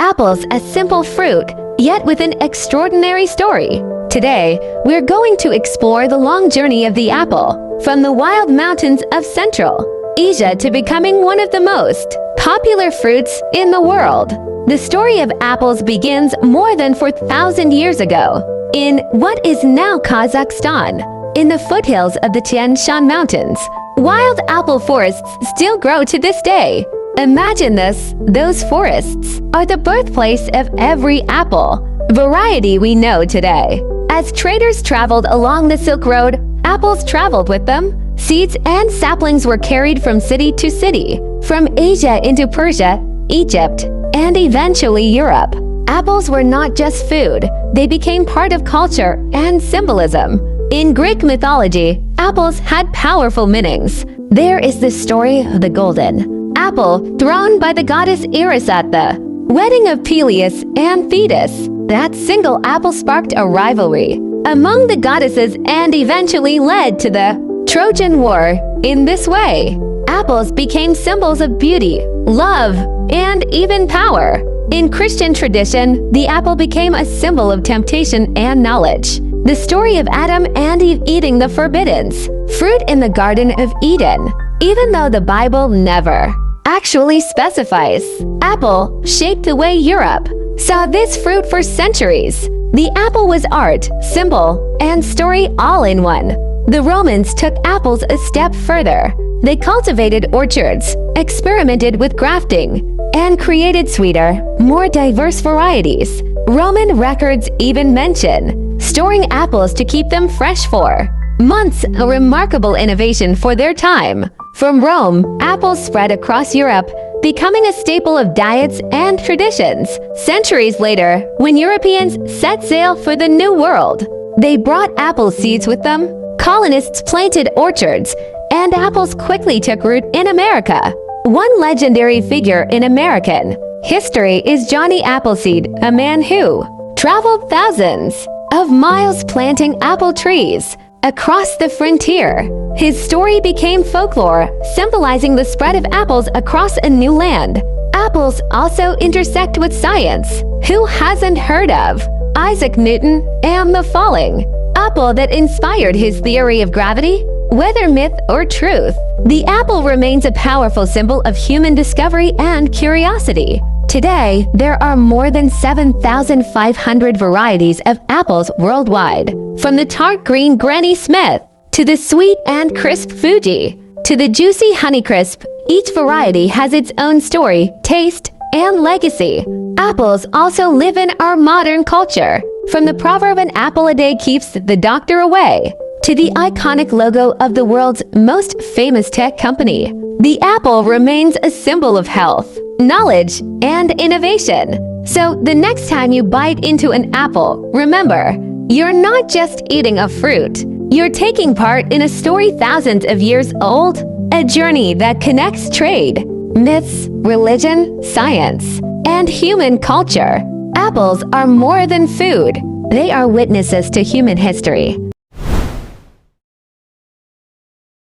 Apples, a simple fruit, yet with an extraordinary story. Today, we're going to explore the long journey of the apple, from the wild mountains of Central Asia to becoming one of the most popular fruits in the world. The story of apples begins more than 4,000 years ago, in what is now Kazakhstan. In the foothills of the Tian Shan Mountains, wild apple forests still grow to this day. Imagine this, those forests are the birthplace of every apple variety we know today. As traders traveled along the Silk Road, apples traveled with them. Seeds and saplings were carried from city to city, from Asia into Persia, Egypt, and eventually Europe. Apples were not just food, they became part of culture and symbolism. In Greek mythology, apples had powerful meanings. There is the story of the golden apple thrown by the goddess Eris at the wedding of Peleus and Thetis. That single apple sparked a rivalry among the goddesses and eventually led to the Trojan War. In this way, apples became symbols of beauty, love, and even power. In Christian tradition, the apple became a symbol of temptation and knowledge. The story of Adam and Eve eating the forbidden fruit in the Garden of Eden, even though the Bible never actually specifies. Apple shaped the way Europe saw this fruit for centuries. The apple was art, symbol, and story all in one. The Romans took apples a step further. They cultivated orchards, experimented with grafting, and created sweeter, more diverse varieties. Roman records even mention storing apples to keep them fresh for months, a remarkable innovation for their time. From Rome, apples spread across Europe, becoming a staple of diets and traditions. Centuries later, when Europeans set sail for the New World, they brought apple seeds with them. Colonists planted orchards, and apples quickly took root in America. One legendary figure in American history is Johnny Appleseed, a man who traveled thousands of miles planting apple trees across the frontier. His story became folklore, symbolizing the spread of apples across a new land. Apples also intersect with science. Who hasn't heard of Isaac Newton and the falling apple that inspired his theory of gravity? Whether myth or truth, the apple remains a powerful symbol of human discovery and curiosity. Today, there are more than 7,500 varieties of apples worldwide, from the tart green Granny Smith to the sweet and crisp Fuji to the juicy Honeycrisp. Each variety has its own story, taste, and legacy. Apples also live in our modern culture, from the proverb "an apple a day keeps the doctor away" to the iconic logo of the world's most famous tech company. The apple remains a symbol of health, knowledge, and innovation. So the next time you bite into an apple, remember, you're not just eating a fruit. You're taking part in a story thousands of years old, a journey that connects trade, myths, religion, science, and human culture. Apples are more than food. They are witnesses to human history,